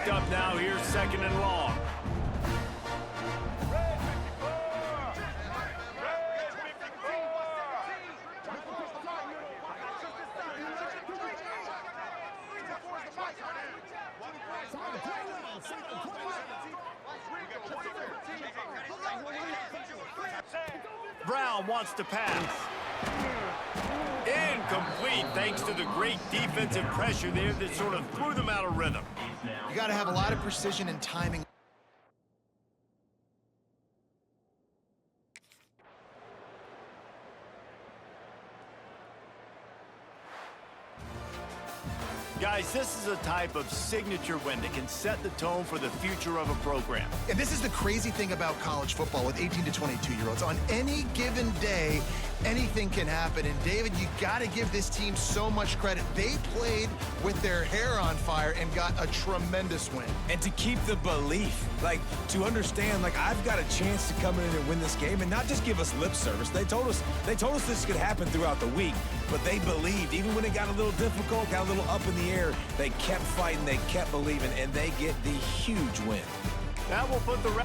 picked up now here, 2nd and long. Brown wants to pass. Incomplete, thanks to the great defensive pressure there that sort of threw them out of rhythm. You got to have a lot of precision and timing. Guys, this is a type of signature win that can set the tone for the future of a program. And this is the crazy thing about college football with 18 to 22-year-olds. On any given day, anything can happen. And David, you got to give this team so much credit. They played with their hair on fire and got a tremendous win. And to keep the belief, to understand, I've got a chance to come in and win this game and not just give us lip service. They told us this could happen throughout the week, but they believed. Even when it got a little difficult, got a little up in the air, they kept fighting, they kept believing, and they get the huge win. That will put the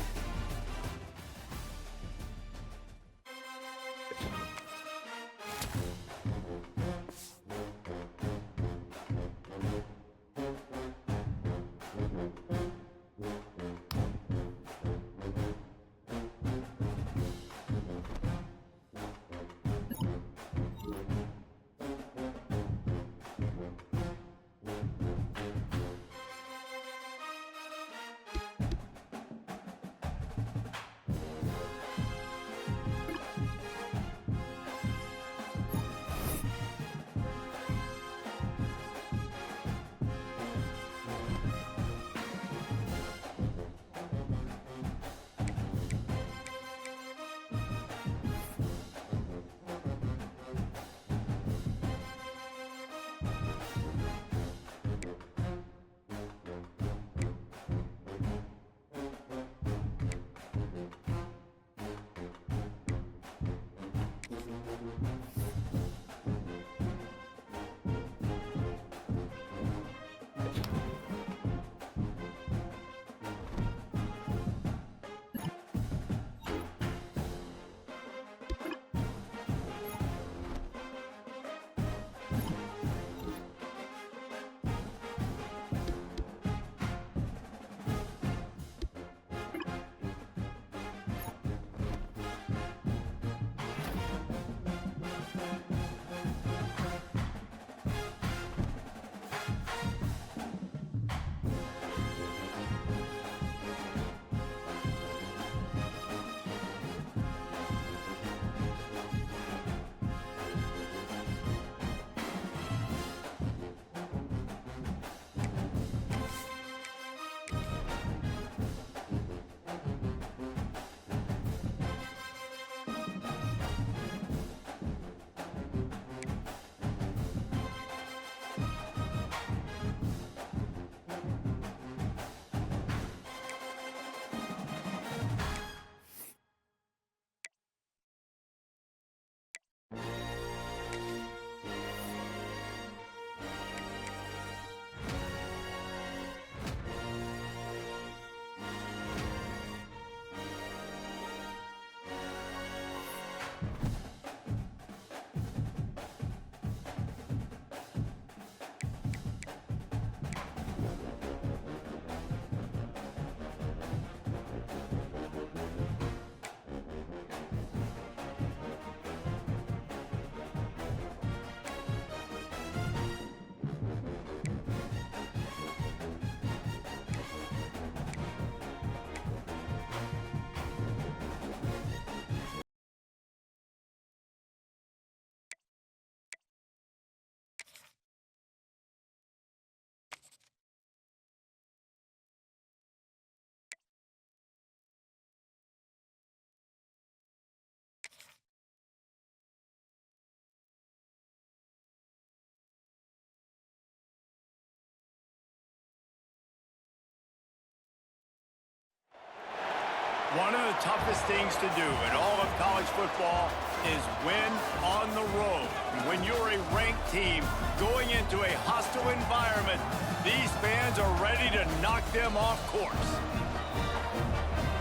One of the toughest things to do in all of college football is win on the road. When you're a ranked team going into a hostile environment, these fans are ready to knock them off course.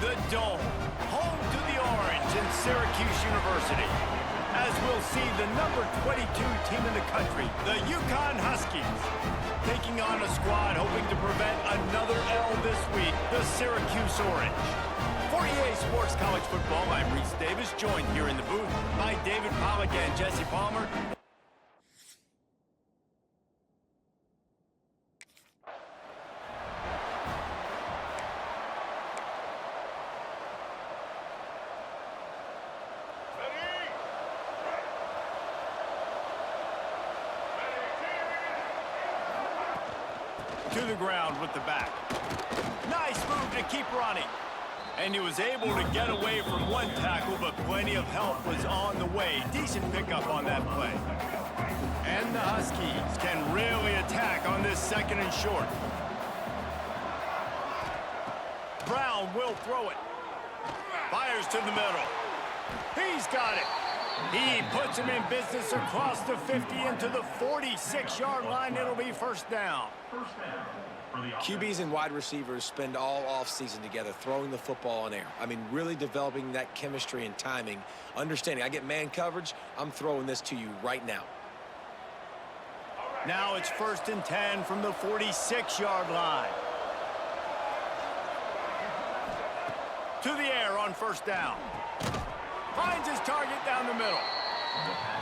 The Dome, home to the Orange in Syracuse University. As we'll see the number 22 team in the country, the UConn Huskies, taking on a squad hoping to prevent another L this week, the Syracuse Orange. For EA Sports College Football, I'm Reese Davis, joined here in the booth by David Pollack and Jesse Palmer. To the ground with the back. Nice move to keep running. And he was able to get away from one tackle, but plenty of help was on the way. Decent pickup on that play. And the Huskies can really attack on this second and short. Brown will throw it. Fires to the middle. He's got it. He puts him in business across the 50 into the 46-yard line. It'll be first down. QBs and wide receivers spend all offseason together throwing the football in air. I mean, really developing that chemistry and timing. Understanding, I get man coverage, I'm throwing this to you right now. Now it's 1st and 10 from the 46-yard line. To the air on first down. Finds his target down the middle.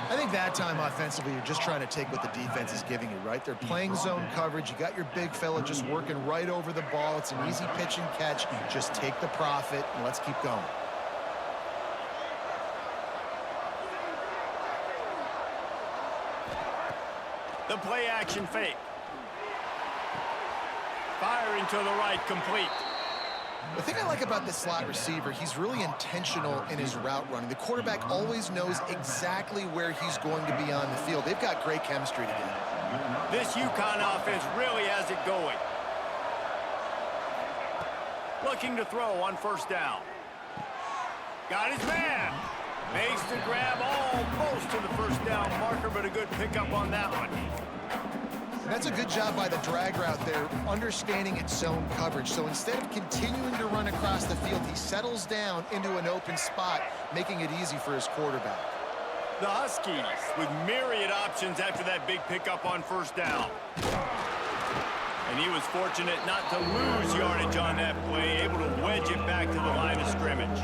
I think that time offensively, you're just trying to take what the defense is giving you, right? They're playing zone coverage. You got your big fella just working right over the ball. It's an easy pitch and catch. Just take the profit and let's keep going. The play action fake. Firing to the right, complete. The thing I like about this slot receiver, he's really intentional in his route running. The quarterback always knows exactly where he's going to be on the field. They've got great chemistry together. This UConn offense really has it going. Looking to throw on first down. Got his man. Makes the grab almost to the first down marker, but a good pickup on that one. And that's a good job by the drag route there, understanding its zone coverage. So instead of continuing to run across the field, he settles down into an open spot, making it easy for his quarterback. The Huskies with myriad options after that big pickup on first down. And he was fortunate not to lose yardage on that play, able to wedge it back to the line of scrimmage.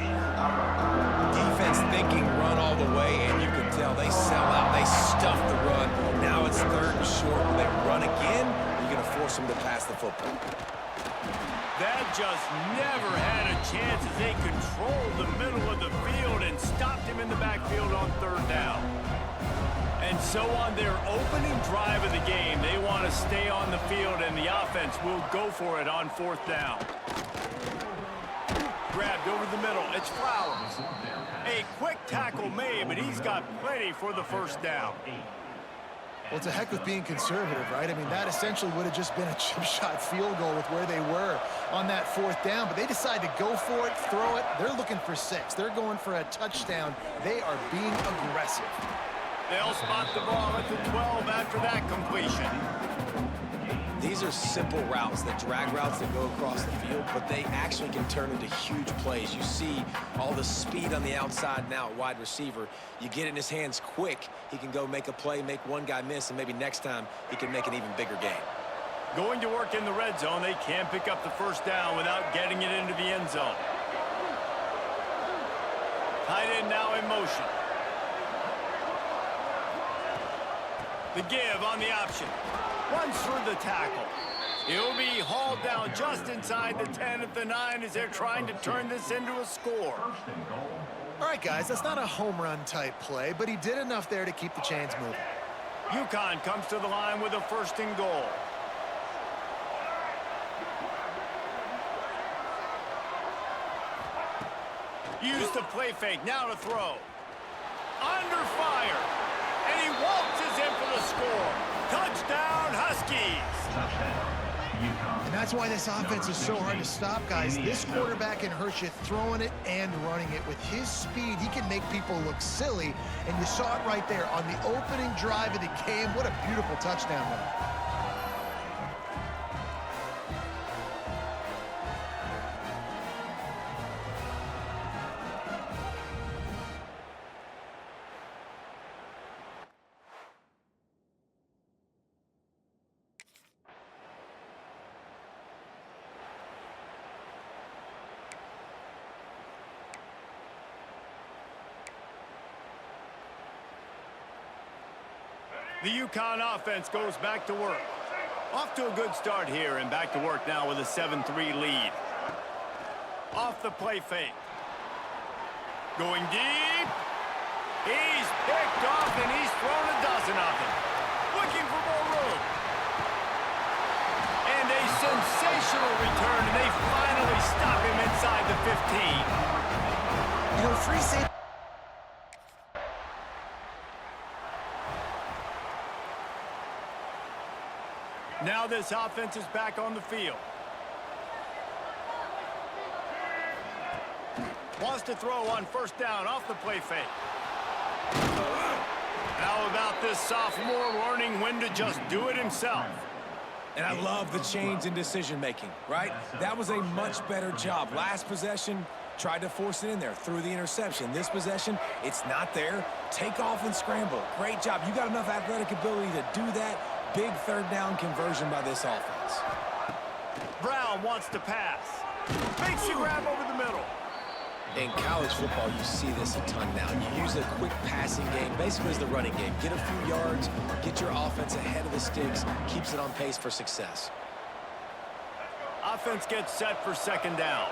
Defense thinking run all the way, and you can tell they sell out. They stuff the run. Now it's 3rd and short. Will they run again? You're going to force them to pass the football. That just never had a chance as they controlled the middle of the field and stopped him in the backfield on 3rd down. And so on their opening drive of the game, they want to stay on the field, and the offense will go for it on 4th down. Grabbed over the middle. It's Flowers. A quick tackle made, but he's got plenty for the first down. Well, it's a heck of being conservative, right? I mean, that essentially would have just been a chip shot field goal with where they were on that 4th down, but they decide to go for it, throw it. They're looking for 6. They're going for a touchdown. They are being aggressive. They'll spot the ball at the 12 after that completion. These are simple routes, the drag routes that go across the field, but they actually can turn into huge plays. You see all the speed on the outside now at wide receiver. You get it in his hands quick, he can go make a play, make one guy miss, and maybe next time he can make an even bigger game. Going to work in the red zone, they can't pick up the first down without getting it into the end zone. Tight end now in motion. The give on the option. Runs through the tackle. He'll be hauled down just inside the 10 at the 9 as they're trying to turn this into a score. All right, guys, that's not a home run type play, but he did enough there to keep the chains moving. UConn comes to the line with a 1st and goal. Use the play fake, now to throw. Under fire. And he waltzes in for the score. Touchdown, Huskies. And And that's why this offense is so hard to stop, guys. This quarterback in Hershey throwing it and running it. With his speed, he can make people look silly. And you saw it right there on the opening drive of the game. What a beautiful touchdown there. The UConn offense goes back to work. Off to a good start here, and back to work now with a 7-3 lead. Off the play fake. Going deep. He's picked off, and he's thrown a dozen of them. Looking for more room. And a sensational return, and they finally stop him inside the 15. You know, free safety. Now this offense is back on the field. Wants to throw on first down off the play fake. How about this sophomore learning when to just do it himself? And I love the change in decision-making, right? That was a much better job. Last possession, tried to force it in there, threw the interception. This possession, it's not there. Take off and scramble. Great job. You got enough athletic ability to do that. Big third down conversion by this offense. Brown wants to pass. Makes a grab over the middle. In college football, you see this a ton now. You use a quick passing game, basically as the running game. Get a few yards, get your offense ahead of the sticks, keeps it on pace for success. Offense gets set for second down.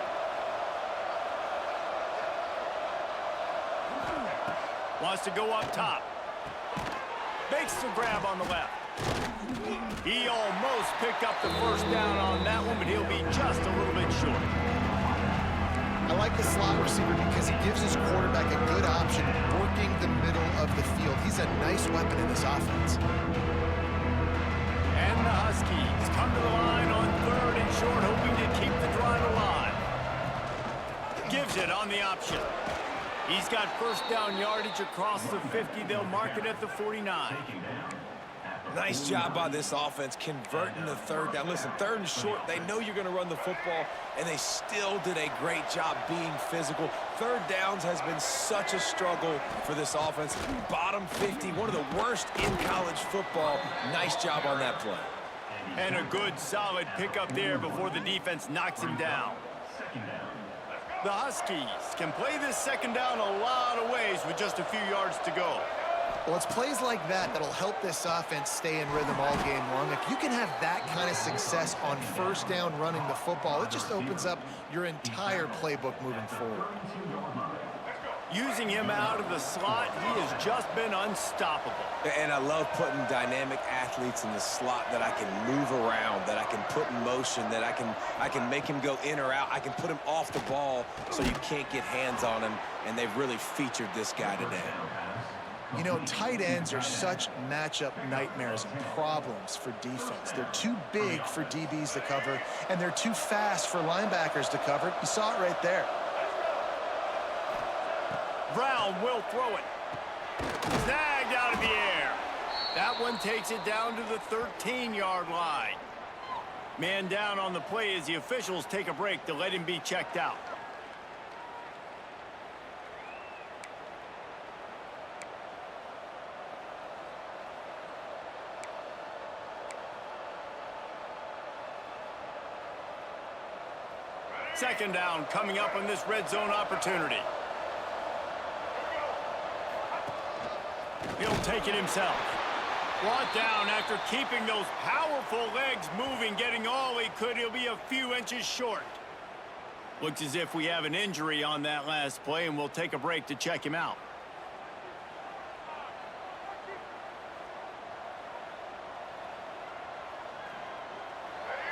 Wants to go up top. Makes the grab on the left. He almost picked up the first down on that one, but he'll be just a little bit short. I like the slot receiver because he gives his quarterback a good option working the middle of the field. He's a nice weapon in this offense. And the Huskies come to the line on third and short, hoping to keep the drive alive. Gives it on the option. He's got first down yardage across the 50. They'll mark it at the 49. Nice job by this offense converting the third down. Listen, third and short, they know you're going to run the football, and they still did a great job being physical. Third downs has been such a struggle for this offense. Bottom 50, one of the worst in college football. Nice job on that play. And a good, solid pickup there before the defense knocks him down. The Huskies can play this second down a lot of ways with just a few yards to go. Well, it's plays like that that'll help this offense stay in rhythm all game long. If you can have that kind of success on first down running the football, it just opens up your entire playbook moving forward. Using him out of the slot, he has just been unstoppable. And I love putting dynamic athletes in the slot that I can move around, that I can put in motion, that I can make him go in or out. I can put him off the ball so you can't get hands on him, and they've really featured this guy today. You know, tight ends are such matchup nightmares and problems for defense. They're too big for DBs to cover, and they're too fast for linebackers to cover. You saw it right there. Brown will throw it. Snagged out of the air. That one takes it down to the 13-yard line. Man down on the play as the officials take a break to let him be checked out. Second down coming up on this red zone opportunity. He'll take it himself. Brought down after keeping those powerful legs moving, getting all he could. He'll be a few inches short. Looks as if we have an injury on that last play, and we'll take a break to check him out.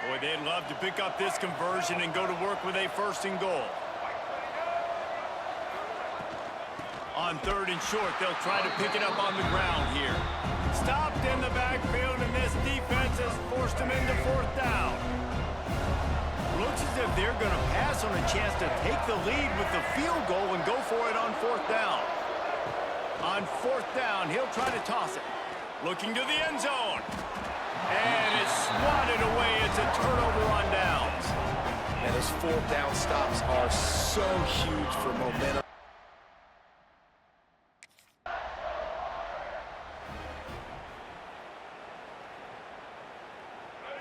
Boy, they'd love to pick up this conversion and go to work with a first and goal. On third and short, they'll try to pick it up on the ground here. Stopped in the backfield, and this defense has forced him into fourth down. looks as if they're going to pass on a chance to take the lead with the field goal and go for it on 4th down. On 4th down, he'll try to toss it. Looking to the end zone. And it's swatted away. It's a turnover on downs. And those 4th down stops are so huge for momentum.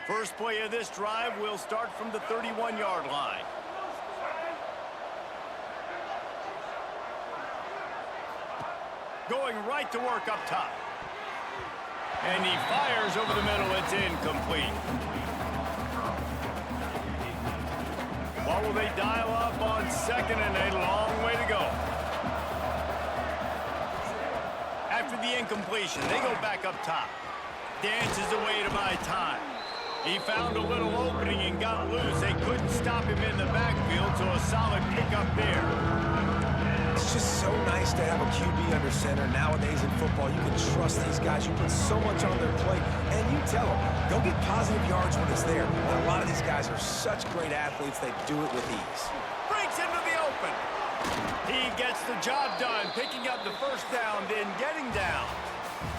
First play of this drive will start from the 31-yard line. Going right to work up top. And he fires over the middle. It's incomplete. What will they dial up on 2nd and a long way to go? After the incompletion, they go back up top. Dances away to buy time. He found a little opening and got loose. They couldn't stop him in the backfield, so a solid pickup there. It's just so nice to have a QB under center. Nowadays in football, you can trust these guys. You put so much on their plate, and you tell them, go get positive yards when it's there. And a lot of these guys are such great athletes, they do it with ease. Breaks into the open. He gets the job done, picking up the 1st down, then getting down.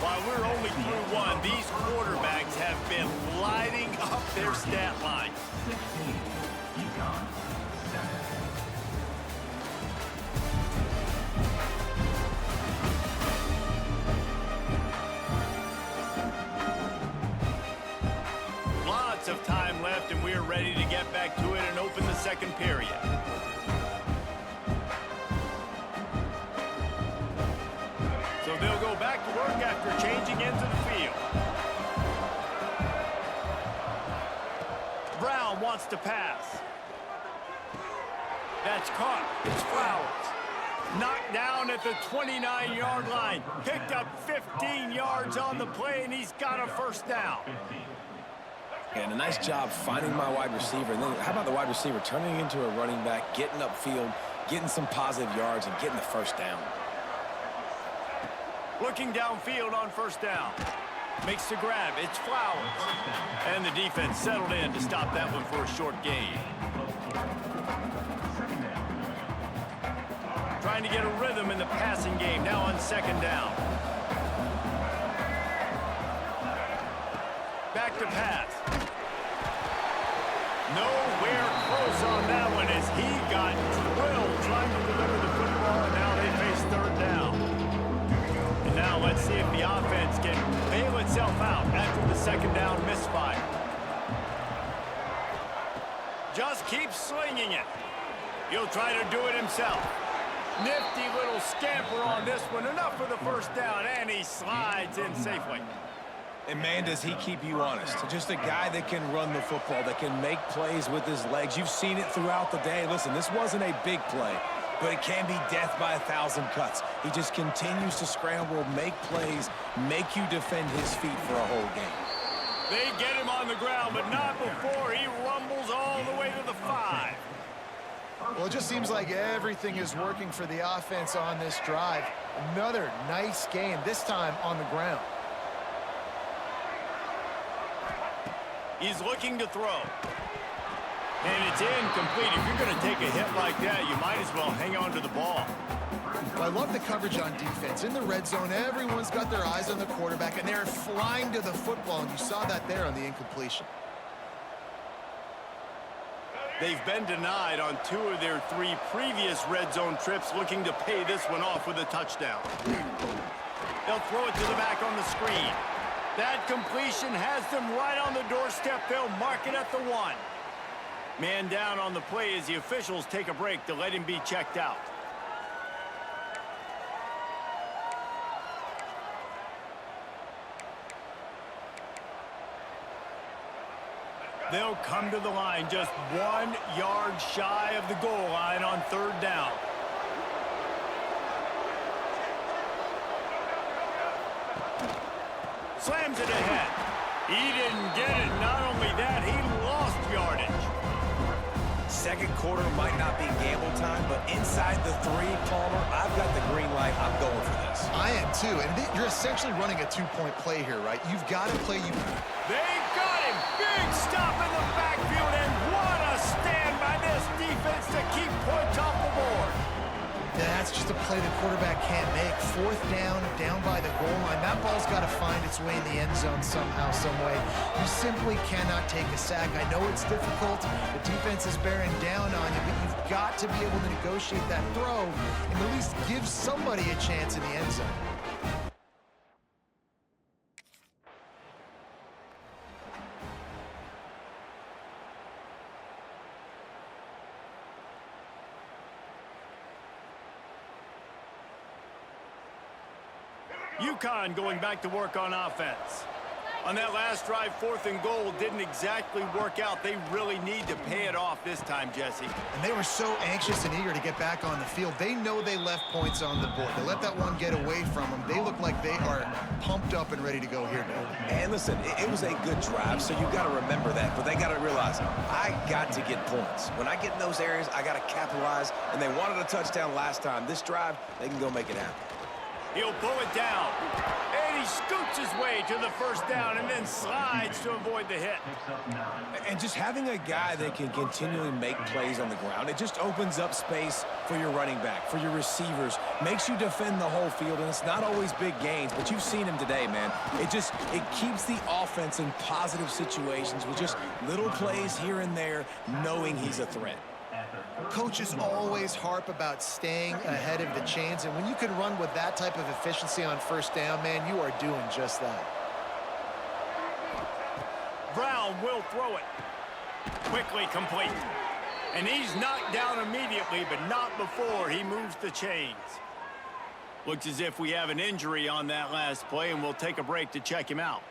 While we're only through one, these quarterbacks have been lighting up their stat line. Lots of time left, and we're ready to get back to it and open the 2nd period. So they'll go back to work after changing into the field. Brown wants to pass. That's caught. It's Flowers. Knocked down at the 29-yard line. Picked up 15 yards on the play, and he's got a 1st down. And a nice job finding my wide receiver. And then how about the wide receiver turning into a running back, getting upfield, getting some positive yards, and getting the 1st down. Looking downfield on 1st down. Makes the grab. It's Flowers. And the defense settled in to stop that one for a short gain. Trying to get a rhythm in the passing game now on 2nd down. Back to pass. Nowhere close on that one as he got drilled trying to deliver the football, and now they face 3rd down. And now let's see if the offense can bail itself out after the 2nd down misfire. Just keep slinging it. He'll try to do it himself. Nifty little scamper on this one. Enough for the 1st down, and he slides in safely. And, man, does he keep you honest. Just a guy that can run the football, that can make plays with his legs. You've seen it throughout the day. Listen, this wasn't a big play, but it can be death by 1,000 cuts. He just continues to scramble, make plays, make you defend his feet for a whole game. They get him on the ground, but not before he rumbles all the way to the 5. Well, it just seems like everything is working for the offense on this drive. Another nice game, this time on the ground. He's looking to throw. And it's incomplete. If you're going to take a hit like that, you might as well hang on to the ball. Well, I love the coverage on defense. In the red zone, everyone's got their eyes on the quarterback, and they're flying to the football, and you saw that there on the incompletion. They've been denied on 2 of their 3 previous red zone trips, looking to pay this one off with a touchdown. They'll throw it to the back on the screen. That completion has them right on the doorstep. They'll mark it at the 1. Man down on the play as the officials take a break to let him be checked out. They'll come to the line just 1 yard shy of the goal line on 3rd down. Slams it ahead. He didn't get it. Not only that, he lost yardage. Second quarter might not be gamble time, but inside the 3, Palmer, I've got the green light. I'm going for this. I am too, and you're essentially running a 2-point play here, right? You've got to play. They got him. Big stop in the backfield, and what a stand play the quarterback can't make. Fourth down, down by the goal line. That ball's got to find its way in the end zone somehow, some way. You simply cannot take a sack. I know it's difficult. The defense is bearing down on you, but you've got to be able to negotiate that throw and at least give somebody a chance in the end zone. UConn going back to work on offense. On that last drive, 4th and goal didn't exactly work out. They really need to pay it off this time, Jesse. And they were so anxious and eager to get back on the field. They know they left points on the board. They let that one get away from them. They look like they are pumped up and ready to go here, David. And listen, it was a good drive, so you got to remember that. But they got to realize, I got to get points. When I get in those areas, I got to capitalize. And they wanted a touchdown last time. This drive, they can go make it happen. He'll pull it down. And he scoots his way to the first down and then slides to avoid the hit. And just having a guy that can continually make plays on the ground, it just opens up space for your running back, for your receivers, makes you defend the whole field, and it's not always big gains, but you've seen him today, man. It keeps the offense in positive situations with just little plays here and there, knowing he's a threat. Coaches always harp about staying ahead of the chains, and when you can run with that type of efficiency on first down, man, you are doing just that. Brown will throw it. Quickly complete. And he's knocked down immediately, but not before he moves the chains. Looks as if we have an injury on that last play, and we'll take a break to check him out.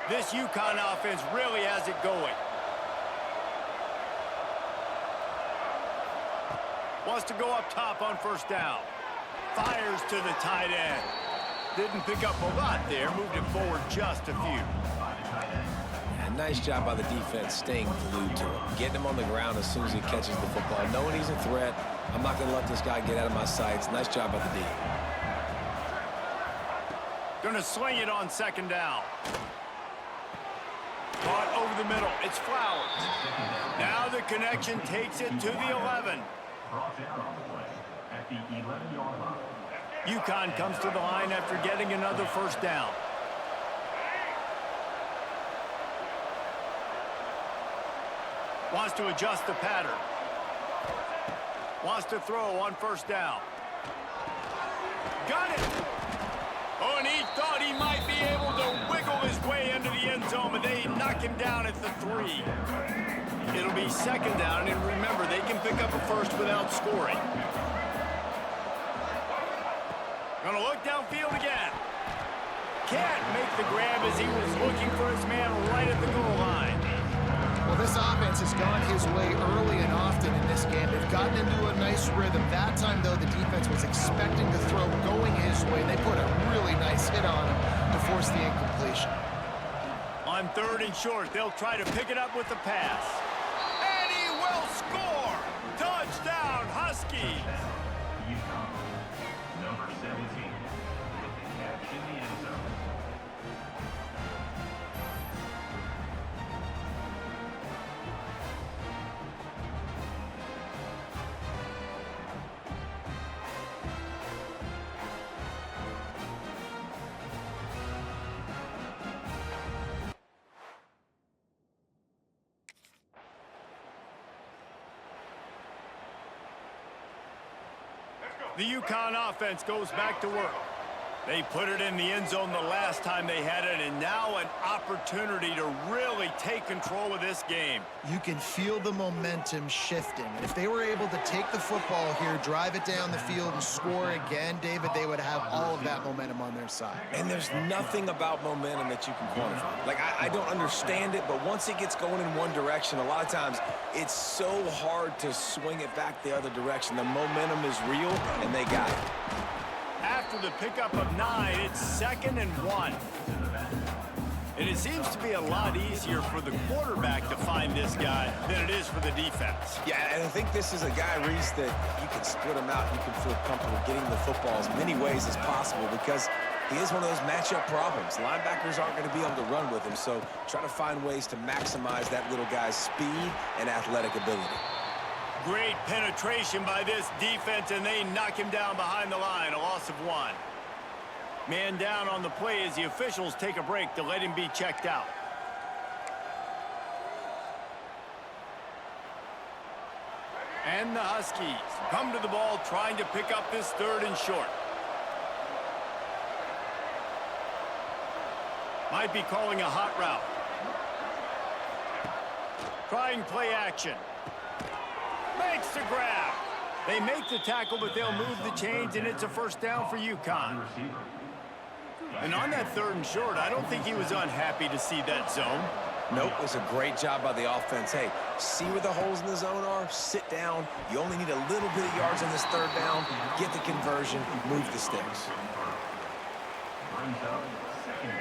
This UConn offense really has it going. Wants to go up top on first down. Fires to the tight end. Didn't pick up a lot there. Moved it forward just a few. Yeah, nice job by the defense staying glued to him. Getting him on the ground as soon as he catches the football. Knowing he's a threat. I'm not going to let this guy get out of my sights. Nice job by the D. Gonna sling it on second down. Caught over the middle. It's Flowers. Now the connection takes it to the 11. UConn comes to the line after getting another first down. Wants to adjust the pattern. Wants to throw on first down. Got it! Oh, and he thought he might be able to wiggle his way into the end zone, but they knock him down at the 3. It'll be second down, and remember, they can pick up a first without scoring. Gonna look downfield again. Can't make the grab as he was looking for his man right at the goal line. Well, this offense has gone his way early and often in this game. They've gotten into a nice rhythm. That time, though, the defense was expecting the throw going his way. They put a really nice hit on him to force the incompletion. On 3rd and short, they'll try to pick it up with the pass. And he will score! Touchdown, Huskies! Number 17, with the catch in the end zone. The UConn offense goes back to work. They put it in the end zone the last time they had it, and now an opportunity to really take control of this game. You can feel the momentum shifting. And if they were able to take the football here, drive it down the field, and score again, David, they would have all of that momentum on their side. And there's nothing about momentum that you can quantify. Like, I don't understand it, but once it gets going in one direction, a lot of times it's so hard to swing it back the other direction. The momentum is real, and they got it. After the pickup of 9, it's 2nd and 1. And it seems to be a lot easier for the quarterback to find this guy than it is for the defense. Yeah, and I think this is a guy, Reese, that you can split him out. You can feel comfortable getting the football as many ways as possible because he is one of those matchup problems. Linebackers aren't going to be able to run with him, so try to find ways to maximize that little guy's speed and athletic ability. Great penetration by this defense, and they knock him down behind the line, a loss of 1. Man down on the play as the officials take a break to let him be checked out. And the Huskies come to the ball trying to pick up this 3rd and short. Might be calling a hot route. Trying play action. Makes the grab. They make the tackle, but they'll move the chains, and it's a first down for UConn. And on that 3rd and short, I don't think he was unhappy to see that zone. Nope, it was a great job by the offense. Hey, see where the holes in the zone are, sit down. You only need a little bit of yards on this 3rd down, get the conversion, move the sticks.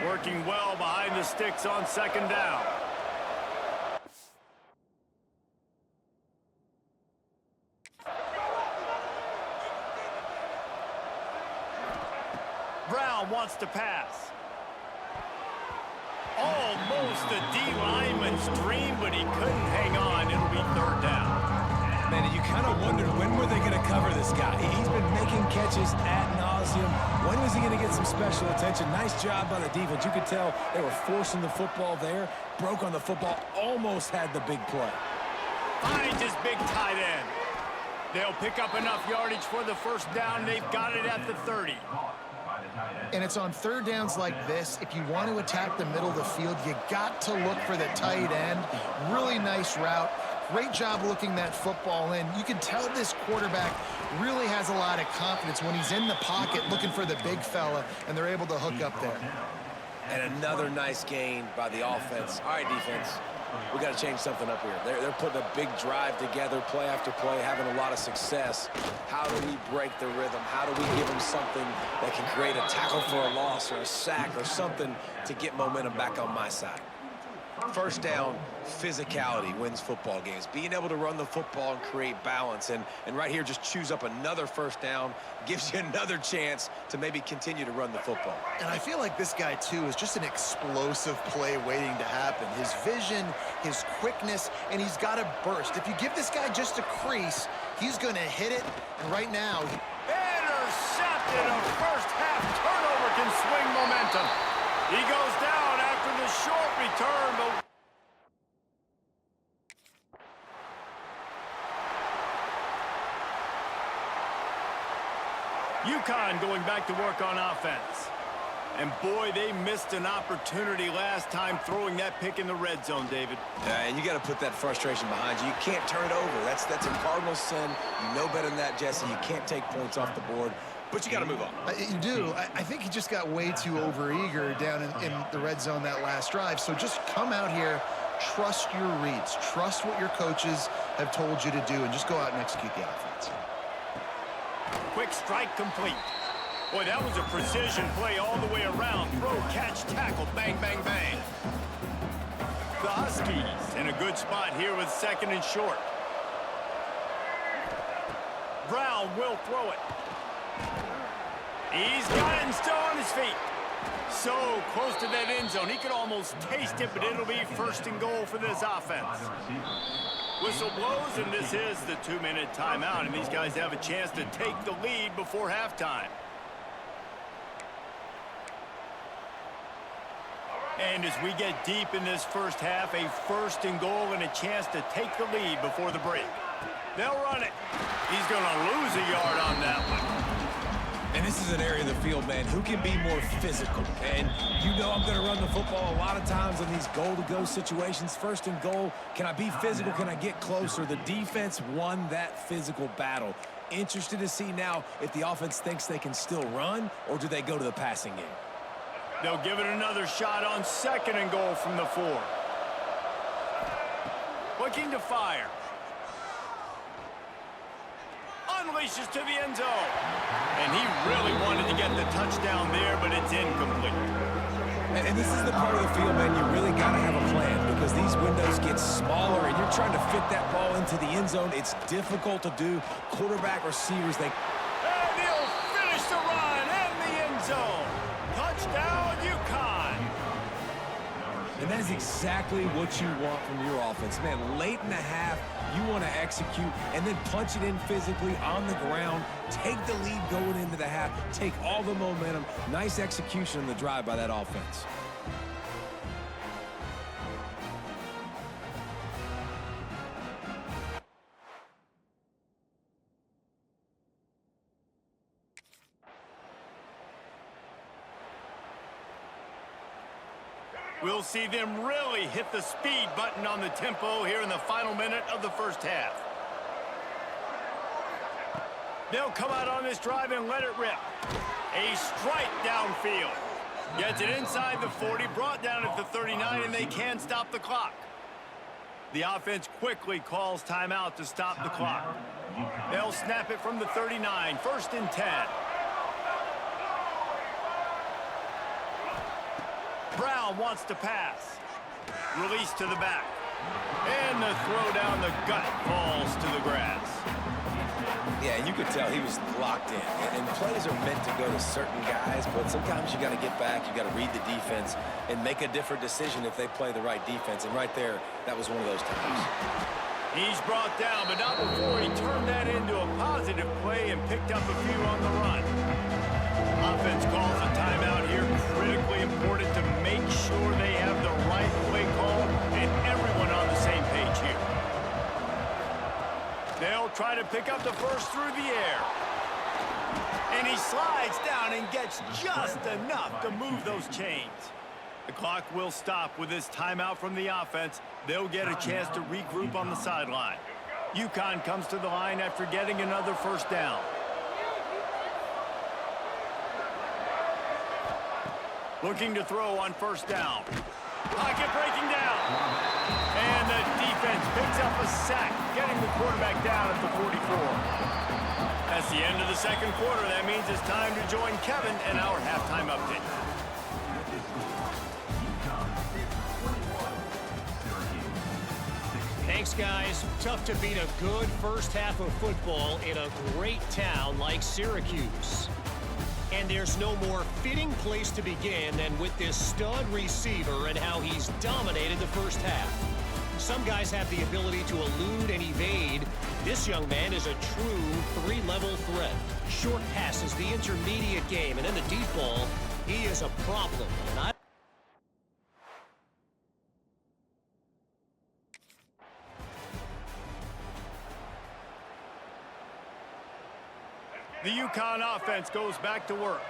Working well behind the sticks on 2nd down. Brown wants to pass. Almost a D-lineman's dream, but he couldn't hang on. It'll be 3rd down. Man, you kind of wondered when were they going to cover this guy. He's been making catches ad nauseum. When was he going to get some special attention? Nice job by the defense. You could tell they were forcing the football there. Broke on the football, almost had the big play. Finds his big tight end. They'll pick up enough yardage for the first down. They've got it at the 30. And it's on 3rd downs like this. If you want to attack the middle of the field, you got to look for the tight end. Really nice route. Great job looking that football in. You can tell this quarterback really has a lot of confidence when he's in the pocket looking for the big fella, and they're able to hook up there. And another nice gain by the offense. All right, defense, we got to change something up here. They're putting a big drive together, play after play, having a lot of success. How do we break the rhythm? How do we give them something that can create a tackle for a loss or a sack or something to get momentum back on my side? First down, physicality wins football games. Being able to run the football and create balance. And right here, just choose up another first down, gives you another chance to maybe continue to run the football. And I feel like this guy, too, is just an explosive play waiting to happen. His vision, his quickness, and he's got a burst. If you give this guy just a crease, he's going to hit it. And right now, Intercepted. A first-half turnover can swing momentum. He goes down after the short return, but UConn going back to work on offense. And boy, they missed an opportunity last time throwing that pick in the red zone, David. Yeah, and you got to put that frustration behind you. You can't turn it over. That's a cardinal sin. You know better than that, Jesse. You can't take points off the board. But you got to move on. You do. I think he just got way too overeager down in the red zone that last drive. So just come out here, trust your reads, trust what your coaches have told you to do, and just go out and execute the offense. Quick strike complete. Boy, that was a precision play all the way around. Throw, catch, tackle, bang, bang, bang. The Huskies in a good spot here with 2nd and short. Brown will throw it. He's got it and still on his feet. So close to that end zone. He could almost taste it, but it'll be 1st and goal for this offense. Whistle blows, and this is the 2-minute timeout, and these guys have a chance to take the lead before halftime. And as we get deep in this first half, a 1st and goal and a chance to take the lead before the break. They'll run it. He's going to lose a yard on that one. And this is an area of the field, man, who can be more physical. And you know I'm going to run the football a lot of times in these goal-to-go situations. 1st and goal, can I be physical? Can I get closer? The defense won that physical battle. Interested to see now if the offense thinks they can still run, or do they go to the passing game? They'll give it another shot on 2nd and goal from the 4. Looking to fire. Unleashes to the end zone. And he really wanted to get the touchdown there, but it's incomplete. And this is the part of the field, man, you really got to have a plan because these windows get smaller and you're trying to fit that ball into the end zone. It's difficult to do. Quarterback, receivers, And he'll finish the run in the end zone. And that is exactly what you want from your offense. Man, late in the half, you want to execute and then punch it in physically on the ground, take the lead going into the half, take all the momentum. Nice execution on the drive by that offense. We'll see them really hit the speed button on the tempo here in the final minute of the first half. They'll come out on this drive and let it rip. A strike downfield. Gets it inside the 40, brought down at the 39, and they can stop the clock. The offense quickly calls timeout to stop the clock. They'll snap it from the 39, 1st and 10. Brown wants to pass. Release to the back. And the throw down the gut falls to the grass. Yeah, and you could tell he was locked in. And plays are meant to go to certain guys, but sometimes you got to get back, you got to read the defense, and make a different decision if they play the right defense. And right there, that was one of those times. He's brought down, but not before he turned that into a positive play and picked up a few on the run. Offense calls a timeout here. Critically important to make sure they have the right play call and everyone on the same page here. They'll try to pick up the first through the air. And he slides down and gets just enough to move those chains. The clock will stop with this timeout from the offense. They'll get a chance to regroup on the sideline. UConn comes to the line after getting another first down. Looking to throw on first down. Pocket breaking down. And the defense picks up a sack, getting the quarterback down at the 44. That's the end of the second quarter. That means it's time to join Kevin and our halftime update. Thanks, guys. Tough to beat a good first half of football in a great town like Syracuse. And there's no more fitting place to begin than with this stud receiver and how he's dominated the first half. Some guys have the ability to elude and evade. This young man is a true three-level threat. Short passes, the intermediate game, and then the deep ball. He is a problem. And The UConn offense goes back to work.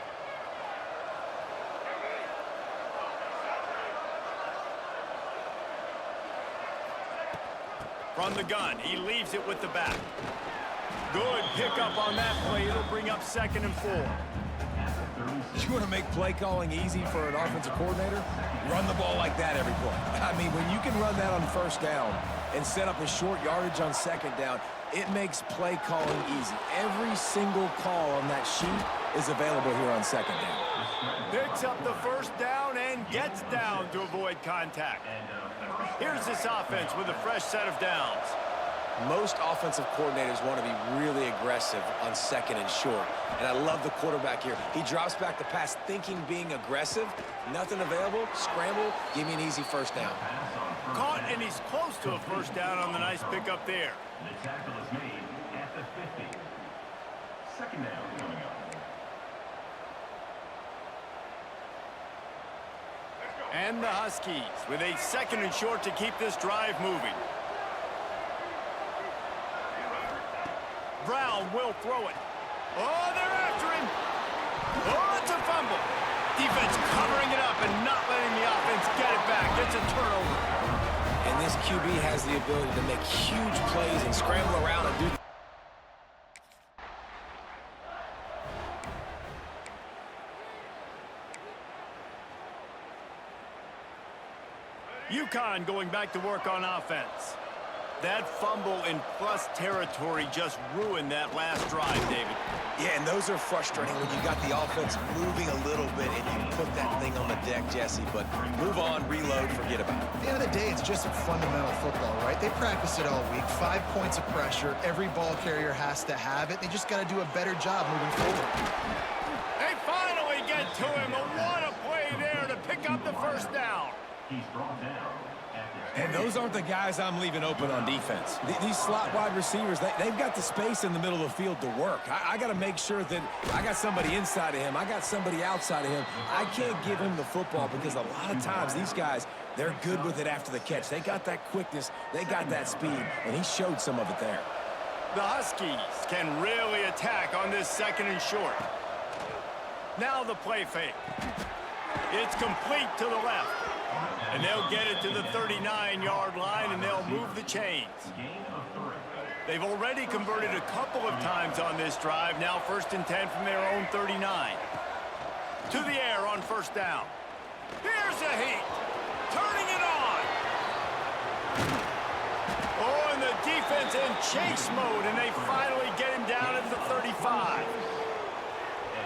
From the gun, he leaves it with the back. Good pickup on that play. It'll bring up 2nd and 4. You want to make play calling easy for an offensive coordinator? Run the ball like that every play. I mean, when you can run that on first down and set up a short yardage on second down, it makes play calling easy. Every single call on that sheet is available here on second down. Picks up the first down and gets down to avoid contact. Here's this offense with a fresh set of downs. Most offensive coordinators want to be really aggressive on second and short. And I love the quarterback here. He drops back the pass thinking being aggressive. Nothing available. Scramble. Give me an easy first down. Caught, and he's close to a first down on the nice pickup there. The tackle is made at the 50. 2nd down coming up. And the Huskies with a 2nd and short to keep this drive moving. Brown will throw it. Oh, they're after him. Oh, it's a fumble. Defense covering it up and not letting the offense get it back. It's a turnover. And this QB has the ability to make huge plays and scramble around and do. UConn going back to work on offense. That fumble in plus territory just ruined that last drive, David. Yeah, and those are frustrating when you got the offense moving a little bit and you put that thing on the deck, Jesse. But move on, reload, forget about it. At the end of the day, it's just fundamental football, right? They practice it all week. 5 points of pressure. Every ball carrier has to have it. They just got to do a better job moving forward. They finally get to him. What a play there to pick up the first down. He's brought down at the And those aren't the guys I'm leaving open on defense. These slot wide receivers, they've got the space in the middle of the field to work. I got to make sure that I got somebody inside of him. I got somebody outside of him. I can't give him the football because a lot of times these guys, they're good with it after the catch. They got that quickness. They got that speed, and he showed some of it there. The Huskies can really attack on this 2nd and short. Now the play fake. It's complete to the left. And they'll get it to the 39-yard line, and they'll move the chains. They've already converted a couple of times on this drive. Now 1st and 10 from their own 39. To the air on 1st down. Here's a heat. Turning it on. Oh, and the defense in chase mode, and they finally get him down at the 35.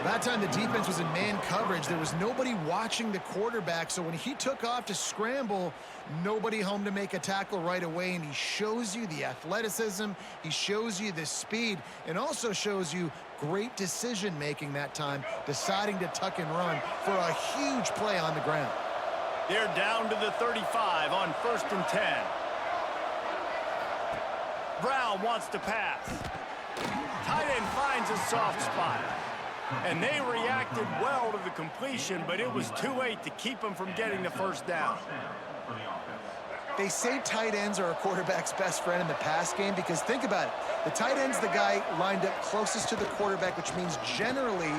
That time the defense was in man coverage. There was nobody watching the quarterback, so when he took off to scramble, nobody home to make a tackle right away, and he shows you the athleticism, he shows you the speed, and also shows you great decision-making that time, deciding to tuck and run for a huge play on the ground. They're down to the 35 on 1st and 10. Brown wants to pass. Tight end finds a soft spot. And they reacted well to the completion, but it was too late to keep them from getting the 1st down. They say tight ends are a quarterback's best friend in the pass game because think about it. The tight end's the guy lined up closest to the quarterback, which means generally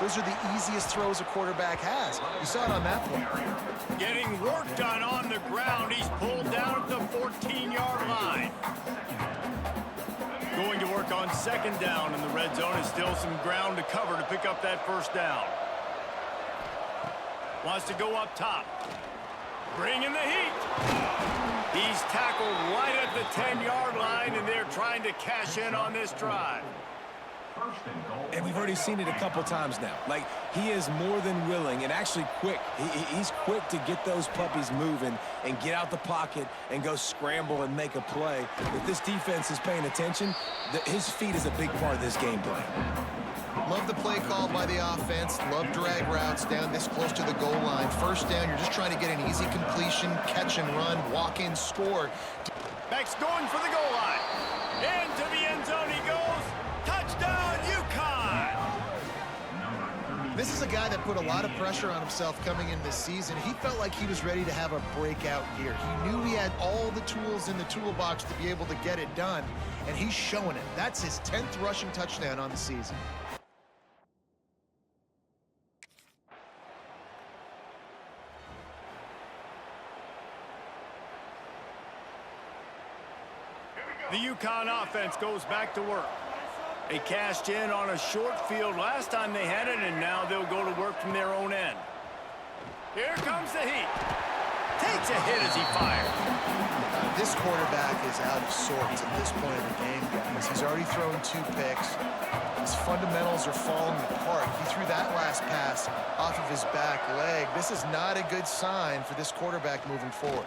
those are the easiest throws a quarterback has. You saw it on that play. Getting work done on the ground. He's pulled down at the 14-yard line. Going to work on 2nd down in the red zone, and still some ground to cover to pick up that 1st down. Wants to go up top. Bring in the heat. He's tackled right at the 10-yard line, and they're trying to cash in on this drive. And we've already seen it a couple times now. Like, he is more than willing and actually quick. He's quick to get those puppies moving and get out the pocket and go scramble and make a play. If this defense is paying attention, his feet is a big part of this game plan. Love the play call by the offense. Love drag routes down this close to the goal line. 1st down, you're just trying to get an easy completion, catch and run, walk in, score. Beck's going for the goal line. Into the end zone he goes. Touchdown, UConn! This is a guy that put a lot of pressure on himself coming in this season. He felt like he was ready to have a breakout year. He knew he had all the tools in the toolbox to be able to get it done, and he's showing it. That's his 10th rushing touchdown on the season. The UConn offense goes back to work. They cashed in on a short field last time they had it, and now they'll go to work from their own end. Here comes the heat. Takes a hit as he fires. This quarterback is out of sorts at this point in the game, guys. He's already thrown 2 picks. His fundamentals are falling apart. He threw that last pass off of his back leg. This is not a good sign for this quarterback moving forward.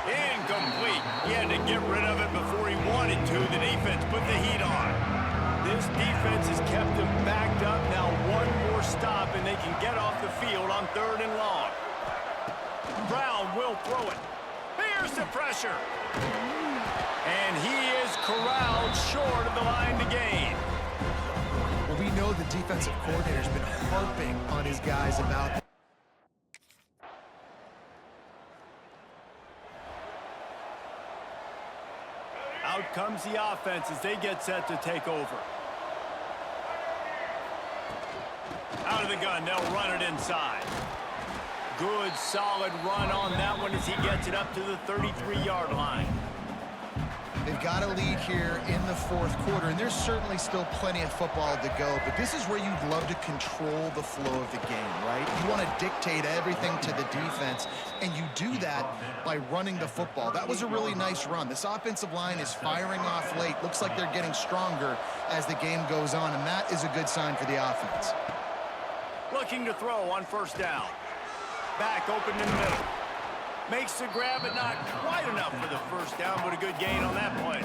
Incomplete. He had to get rid of it before he wanted to. The defense put the heat on. This defense has kept them backed up. Now one more stop, and they can get off the field on 3rd and long. Brown will throw it. Here's the pressure. And he is corralled short of the line to gain. Well, we know the defensive coordinator's been harping on his guys about Out comes the offense as they get set to take over. Out of the gun, they'll run it inside. Good, solid run on that one as he gets it up to the 33-yard line. they've got a lead here in the 4th quarter, and there's certainly still plenty of football to go, but this is where you'd love to control the flow of the game, right? You want to dictate everything to the defense, and you do that by running the football. That was a really nice run. This offensive line is firing off late. Looks like they're getting stronger as the game goes on, and that is a good sign for the offense. Looking to throw on first down. Back open in the middle. Makes the grab, but not quite enough for the first down, but a good gain on that play.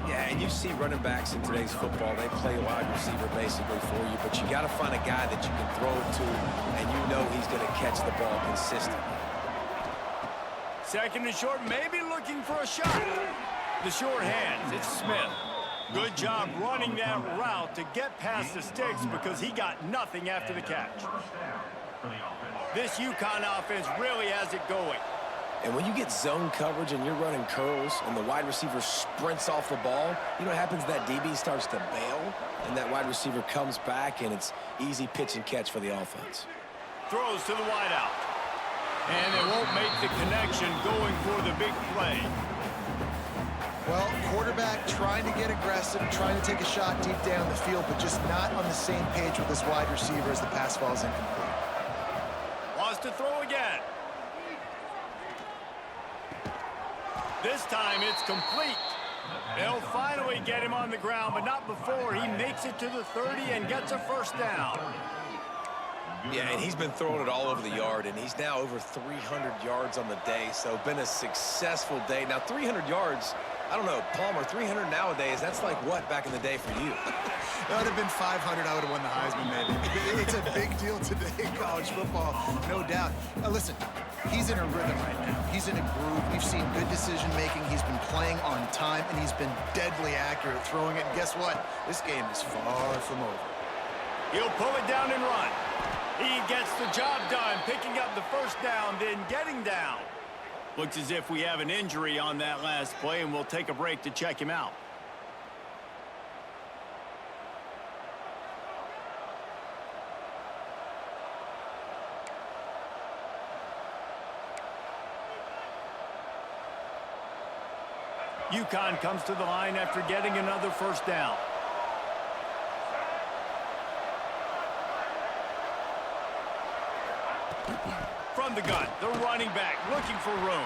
Yeah, and you see running backs in today's football, they play wide receiver basically for you, but you got to find a guy that you can throw it to, and you know he's going to catch the ball consistently. Second and short, maybe looking for a shot. The short hands, it's Smith. Good job running that route to get past the sticks because he got nothing after the catch. This UConn offense really has it going. And when you get zone coverage and you're running curls and the wide receiver sprints off the ball, you know what happens? That DB starts to bail, and that wide receiver comes back, and it's easy pitch and catch for the offense. Throws to the wideout. And they won't make the connection going for the big play. Well, quarterback trying to get aggressive, trying to take a shot deep down the field, but just not on the same page with this wide receiver as the pass falls incomplete. Wants to throw again. This time it's complete. They'll finally get him on the ground, but not before he makes it to the 30 and gets a first down. Yeah, and he's been throwing it all over the yard, and he's now over 300 yards on the day, so been a successful day. Now, 300 yards, I don't know, Palmer, 300 nowadays, that's like what back in the day for you? That would have been 500. I would have won the Heisman, maybe. It's a big deal today in college football, no doubt. Listen, he's in a rhythm right now. He's in a groove. We've seen good decision-making. He's been playing on time, and he's been deadly accurate throwing it. And guess what? This game is far from over. He'll pull it down and run. He gets the job done, picking up the first down, then getting down. Looks as if we have an injury on that last play, and we'll take a break to check him out. UConn comes to the line after getting another first down. From the gun, the running back looking for room.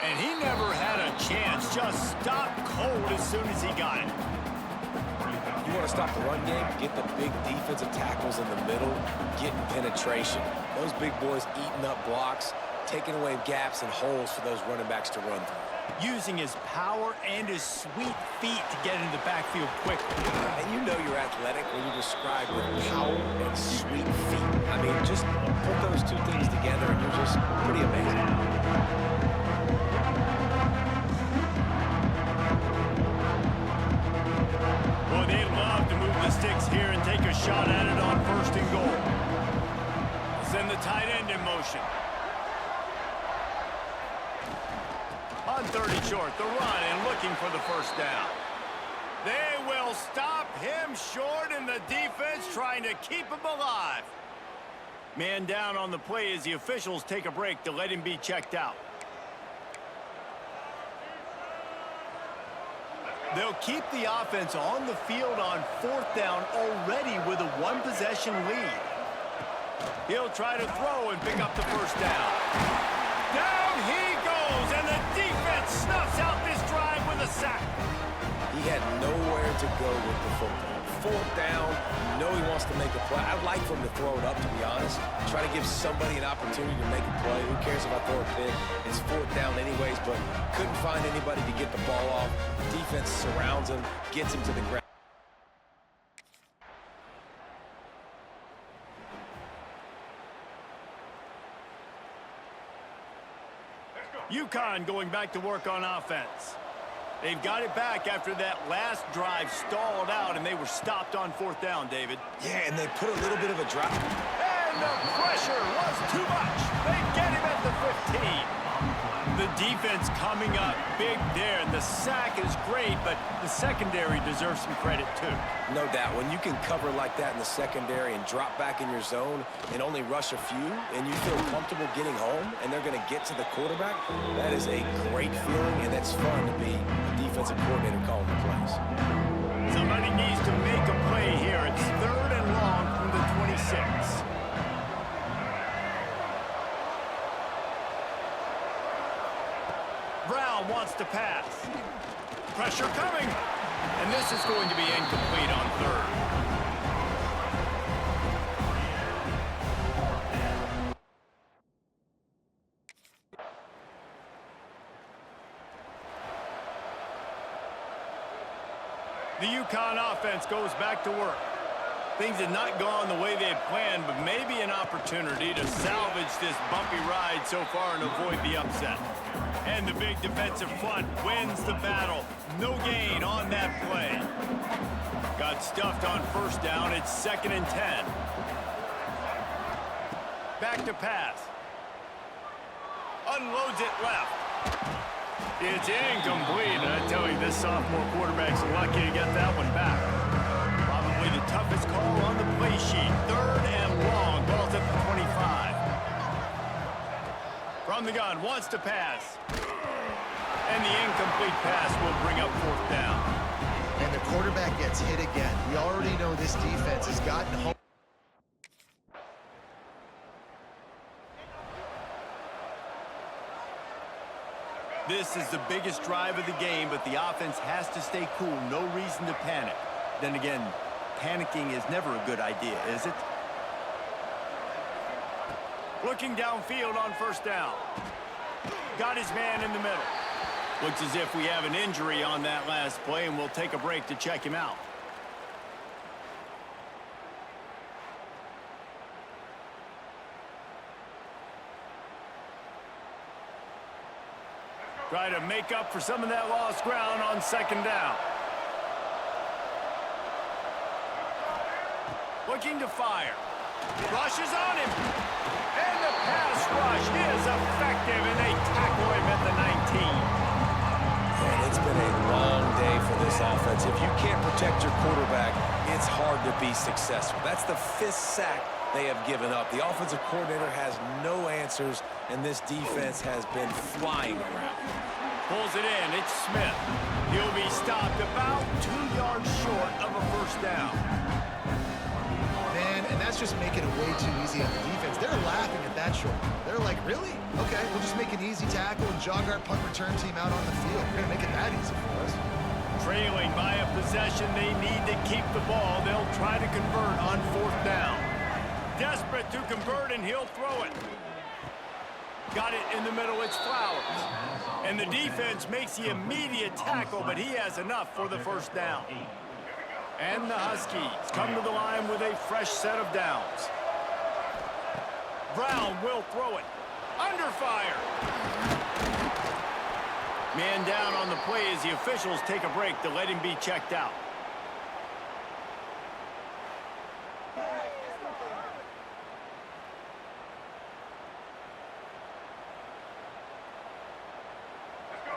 And he never had a chance, just stopped cold as soon as he got it. You want to stop the run game, get the big defensive tackles in the middle, getting penetration. Those big boys eating up blocks, taking away gaps and holes for those running backs to run through. Using his power and his sweet feet to get into the backfield quickly. And you know you're athletic when you describe with power and sweet feet. I mean, just put those two things together and you're just pretty amazing. Well, they'd love to move the sticks here and take a shot at it on first and goal. Send the tight end in motion. On 30 short, the run and looking for the first down. They will stop him short, and the defense trying to keep him alive. Man down on the play as the officials take a break to let him be checked out. They'll keep the offense on the field on fourth down already with a one-possession lead. He'll try to throw and pick up the first down. Down he goes, and the defense snuffs out this drive with a sack. He had nowhere to go with the football. Fourth down, you know he wants to make a play. I'd like for him to throw it up, to be honest. Try to give somebody an opportunity to make a play. Who cares if I throw a pick? It's fourth down anyways, but couldn't find anybody to get the ball off. Defense surrounds him, gets him to the ground. UConn going back to work on offense. They've got it back after that last drive stalled out, and they were stopped on fourth down, David. Yeah, and they put a little bit of a drop. And the pressure was too much. They get him at the 15. The defense coming up big there, and the sack is great, but the secondary deserves some credit too. No doubt. When you can cover like that in the secondary and drop back in your zone and only rush a few, and you feel comfortable getting home, and they're going to get to the quarterback, that is a great feeling, and that's fun to be a defensive coordinator calling the plays. Somebody needs to make a play here. It's third and long from the 26. Brown wants to pass. Pressure coming. And this is going to be incomplete on third. The UConn offense goes back to work. Things had not gone the way they had planned, but maybe an opportunity to salvage this bumpy ride so far and avoid the upset. And the big defensive front wins the battle. No gain on that play. Got stuffed on first down. It's 2nd and 10. Back to pass. Unloads it left. It's incomplete. And I tell you, this sophomore quarterback's lucky to get that one back. Probably the toughest call on the play sheet. 3rd and long. Ball's at the 25. From the gun, wants to pass. And the incomplete pass will bring up 4th down. And the quarterback gets hit again. We already know this defense has gotten home. This is the biggest drive of the game, but the offense has to stay cool. No reason to panic. Then again, panicking is never a good idea, is it? Looking downfield on first down. Got his man in the middle. Looks as if we have an injury on that last play, and we'll take a break to check him out. Try to make up for some of that lost ground on 2nd down. Looking to fire. Rushes on him. And the pass rush is effective, and they tackle him at the 19. Man, it's been a long day for this offense. If you can't protect your quarterback, it's hard to be successful. That's the 5th sack they have given up. The offensive coordinator has no answers, and this defense has been flying around. Pulls it in. It's Smith. He'll be stopped about 2 yards short of a first down. Man, and that's just making it way too easy on the defense. They're laughing at that short. They're like, really? Okay, we'll just make an easy tackle and jog our punt return team out on the field. We're going to make it that easy for us. Trailing by a possession, they need to keep the ball. They'll try to convert on 4th down. Desperate to convert, and he'll throw it. Got it in the middle. It's Flowers. And the defense makes the immediate tackle, but he has enough for the first down. And the Huskies come to the line with a fresh set of downs. Brown will throw it. Under fire. Man down on the play as the officials take a break to let him be checked out.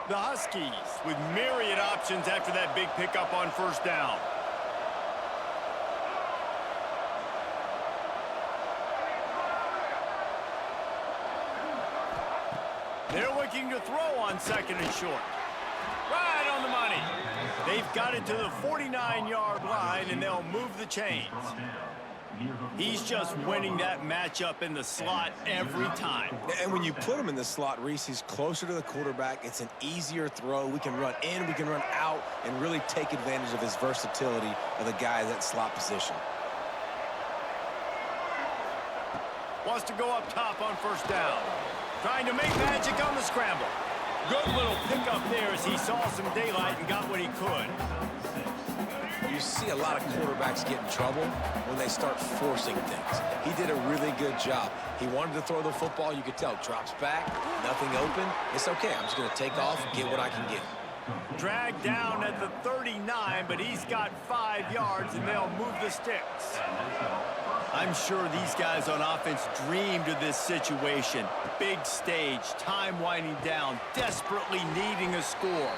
The Huskies with myriad options after that big pickup on first down. They're looking to throw on 2nd and short. Right on the money. They've got it to the 49-yard line, and they'll move the chains. He's just winning that matchup in the slot every time. And when you put him in the slot, Reese, he's closer to the quarterback. It's an easier throw. We can run in, we can run out, and really take advantage of his versatility of the guy at that slot position. Wants to go up top on first down. Trying to make magic on the scramble. Good little pickup there as he saw some daylight and got what he could. You see a lot of quarterbacks get in trouble when they start forcing things. He did a really good job. He wanted to throw the football. You could tell. Drops back, nothing open. It's okay. I'm just going to take off and get what I can get. Dragged down at the 39, but he's got 5 yards, and they'll move the sticks. I'm sure these guys on offense dreamed of this situation. Big stage, time winding down, desperately needing a score.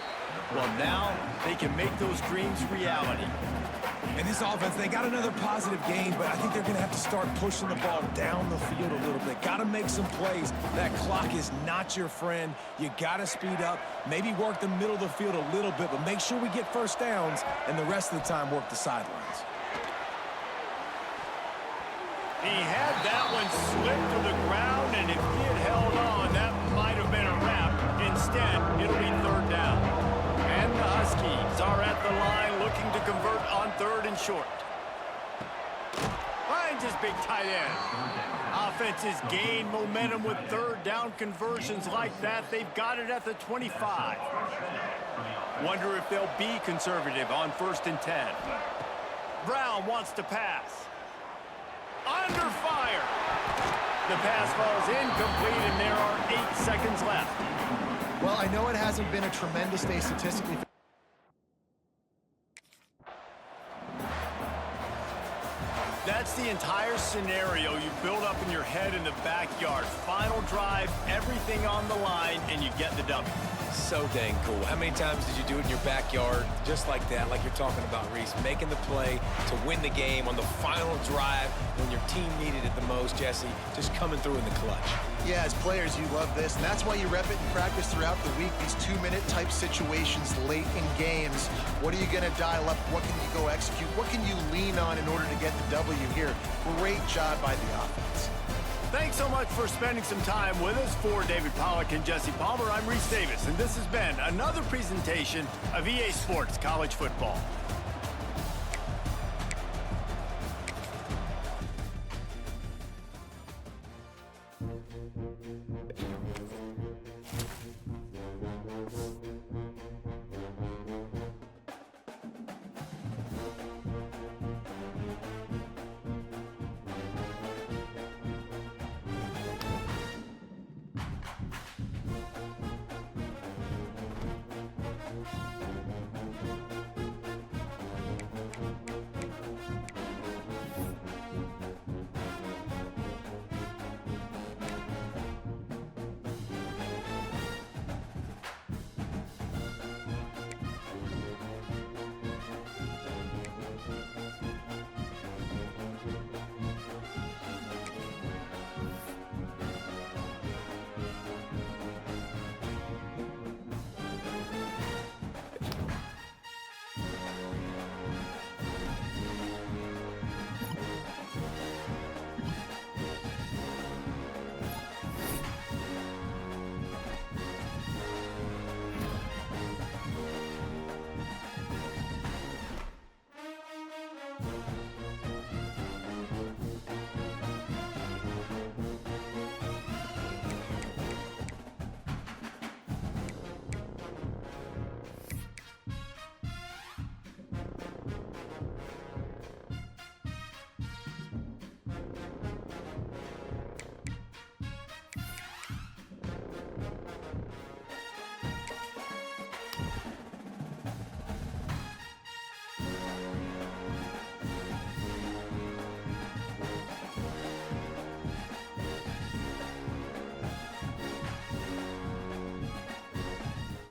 Well, now they can make those dreams reality. And this offense, they got another positive game, but I think they're going to have to start pushing the ball down the field a little bit. Got to make some plays. That clock is not your friend. You got to speed up, maybe work the middle of the field a little bit, but make sure we get first downs, and the rest of the time work the sidelines. He had that one slip to the ground, and if he had held on, that might have been a wrap. Instead, it'll be 3rd down. And the Huskies are at the line looking to convert on 3rd and short. Finds his big tight end. Offenses gain momentum with 3rd down conversions like that. They've got it at the 25. Wonder if they'll be conservative on 1st and 10. Brown wants to pass. Under fire. The pass falls incomplete, and there are 8 seconds left. Well, I know it hasn't been a tremendous day statistically. That's the entire scenario you build up in your head in the backyard. Final drive, everything on the line, and you get the W. So dang cool. How many times did you do it in your backyard just like that, like you're talking about, Reese? Making the play to win the game on the final drive when your team needed it the most, Jesse. Just coming through in the clutch. Yeah, as players, you love this, and that's why you rep it in practice throughout the week, these 2-minute type situations late in games. What are you going to dial up? What can you go execute? What can you lean on in order to get the W here? Great job by the offense. Thanks so much for spending some time with us. For David Pollack and Jesse Palmer, I'm Reese Davis, and this has been another presentation of EA Sports College Football.